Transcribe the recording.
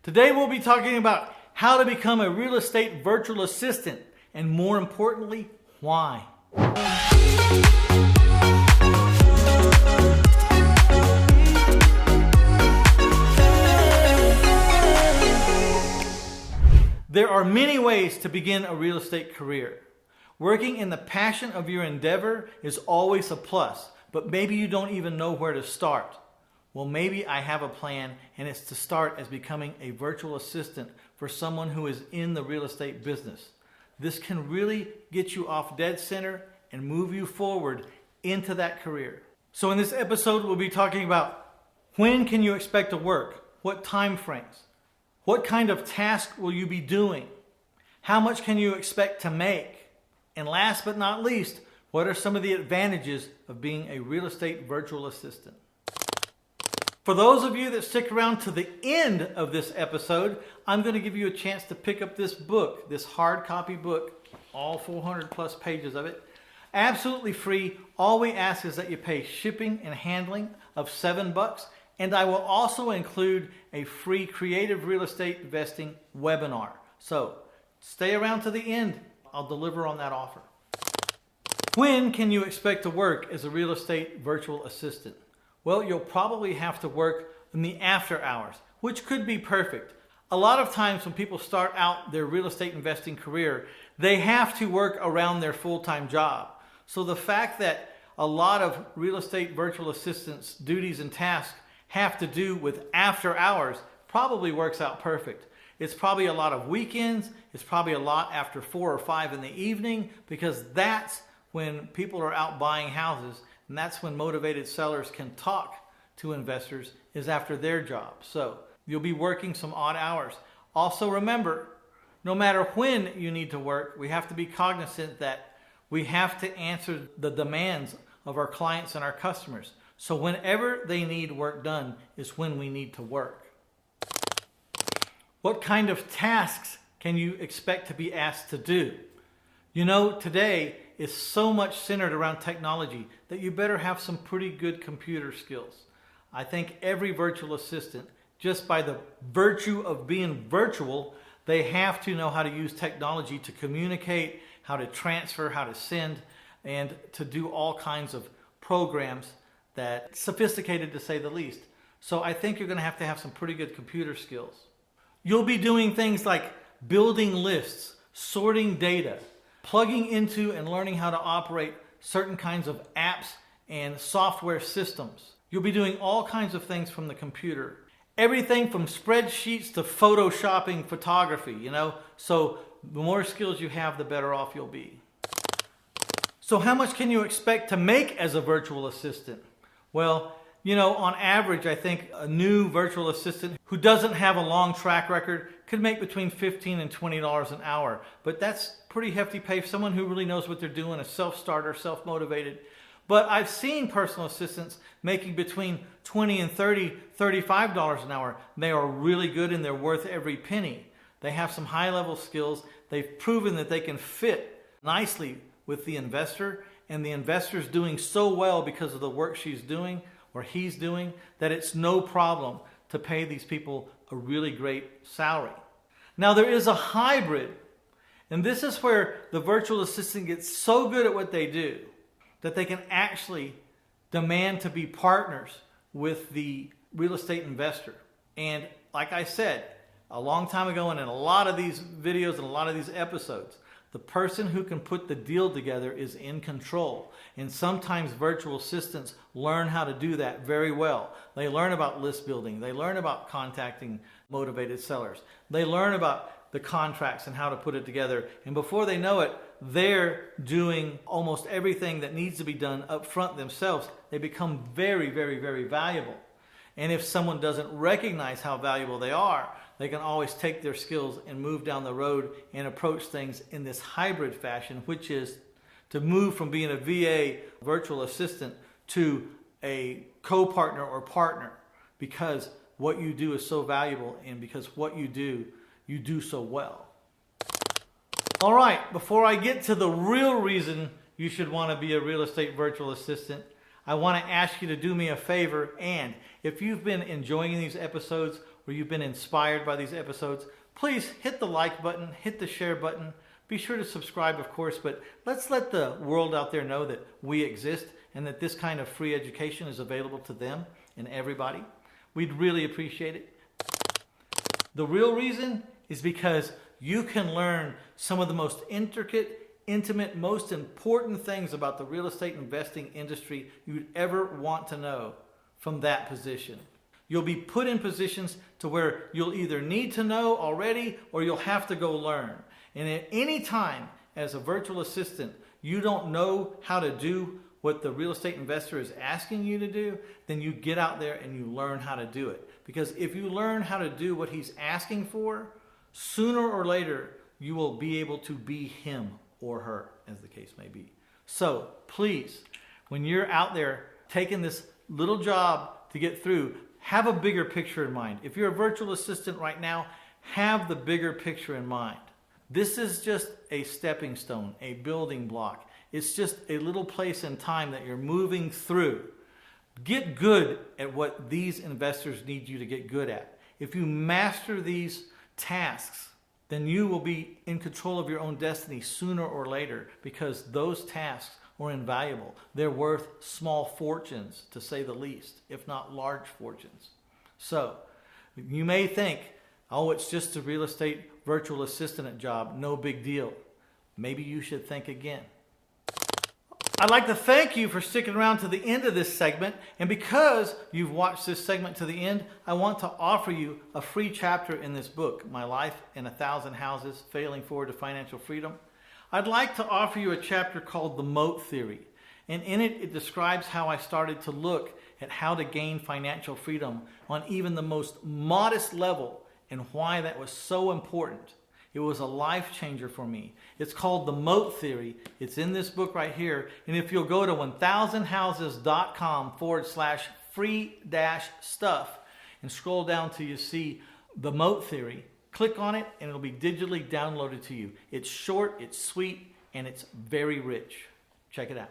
Today we'll be talking about how to become a real estate virtual assistant, and more importantly, why. There are many ways to begin a real estate career. Working in the passion of your endeavor is always a plus, but maybe you don't even know where to start. Well, maybe I have a plan, and it's to start as becoming a virtual assistant for someone who is in the real estate business. This can really get you off dead center and move you forward into that career. So in this episode, we'll be talking about when can you expect to work, what time frames, what kind of task will you be doing, how much can you expect to make, and last but not least, what are some of the advantages of being a real estate virtual assistant? For those of you that stick around to the end of this episode, I'm going to give you a chance to pick up this book, this hard copy book, all 400 plus pages of it, absolutely free. All we ask is that you pay shipping and handling of $7, and I will also include a free creative real estate investing webinar. So stay around to the end. I'll deliver on that offer. When can you expect to work as a real estate virtual assistant? Well, you'll probably have to work in the after hours, which could be perfect. A lot of times when people start out their real estate investing career, they have to work around their full-time job. So the fact that a lot of real estate virtual assistants' duties and tasks have to do with after hours probably works out perfect. It's probably a lot of weekends. It's probably a lot after 4 or 5 in the evening, because that's when people are out buying houses. And that's when motivated sellers can talk to investors, is after their job. So you'll be working some odd hours. Also remember, no matter when you need to work, we have to be cognizant that we have to answer the demands of our clients and our customers. So whenever they need work done is when we need to work. What kind of tasks can you expect to be asked to do? You know, today is so much centered around technology that you better have some pretty good computer skills. I think every virtual assistant, just by the virtue of being virtual, they have to know how to use technology to communicate, how to transfer, how to send, and to do all kinds of programs that sophisticated, to say the least. So I think you're going to have some pretty good computer skills. You'll be doing things like building lists, sorting data, plugging into and learning how to operate certain kinds of apps and software systems. You'll be doing all kinds of things from the computer. Everything from spreadsheets to photoshopping photography, you know. So the more skills you have, the better off you'll be. So how much can you expect to make as a virtual assistant? Well, you know, on average, I think a new virtual assistant who doesn't have a long track record could make between $15 and $20 an hour. But that's pretty hefty pay for someone who really knows what they're doing, a self-starter, self-motivated. But I've seen personal assistants making between $20 and $35 an hour. They are really good and they're worth every penny. They have some high-level skills. They've proven that they can fit nicely with the investor, and the investor's doing so well because of the work she's doing or he's doing that it's no problem to pay these people a really great salary. Now there is a hybrid, and this is where the virtual assistant gets so good at what they do that they can actually demand to be partners with the real estate investor. And like I said a long time ago, and in a lot of these videos and a lot of these episodes, the person who can put the deal together is in control. And sometimes virtual assistants learn how to do that very well. They learn about list building. They learn about contacting motivated sellers. They learn about the contracts and how to put it together. And before they know it, they're doing almost everything that needs to be done up front themselves. They become very, very, very valuable. And if someone doesn't recognize how valuable they are, they can always take their skills and move down the road and approach things in this hybrid fashion, which is to move from being a VA virtual assistant to a co-partner or partner, because what you do is so valuable and because what you do so well. All right, before I get to the real reason you should want to be a real estate virtual assistant, I want to ask you to do me a favor, and if you've been enjoying these episodes or you've been inspired by these episodes, please hit the like button, hit the share button. Be sure to subscribe, of course, but let's let the world out there know that we exist and that this kind of free education is available to them and everybody. We'd really appreciate it. The real reason is because you can learn some of the most intricate, intimate, most important things about the real estate investing industry you'd ever want to know from that position. You'll be put in positions to where you'll either need to know already or you'll have to go learn. And at any time as a virtual assistant, you don't know how to do what the real estate investor is asking you to do, then you get out there and you learn how to do it. Because if you learn how to do what he's asking for, sooner or later, you will be able to be him or her, as the case may be. So please, when you're out there taking this little job to get through, have a bigger picture in mind. If you're a virtual assistant right now, have the bigger picture in mind. This is just a stepping stone, a building block. It's just a little place in time that you're moving through. Get good at what these investors need you to get good at. If you master these tasks, then you will be in control of your own destiny sooner or later, because those tasks are invaluable. They're worth small fortunes, to say the least, if not large fortunes. So you may think, oh, it's just a real estate virtual assistant job, no big deal. Maybe you should think again. I'd like to thank you for sticking around to the end of this segment. And because you've watched this segment to the end, I want to offer you a free chapter in this book, My Life in 1,000 Houses, Failing Forward to Financial Freedom. I'd like to offer you a chapter called The Moat Theory. And in it, it describes how I started to look at how to gain financial freedom on even the most modest level and why that was so important. It was a life changer for me. It's called The Moat Theory. It's in this book right here. And if you'll go to 1000houses.com/free-stuff and scroll down till you see The Moat Theory, click on it and it'll be digitally downloaded to you. It's short, it's sweet, and it's very rich. Check it out.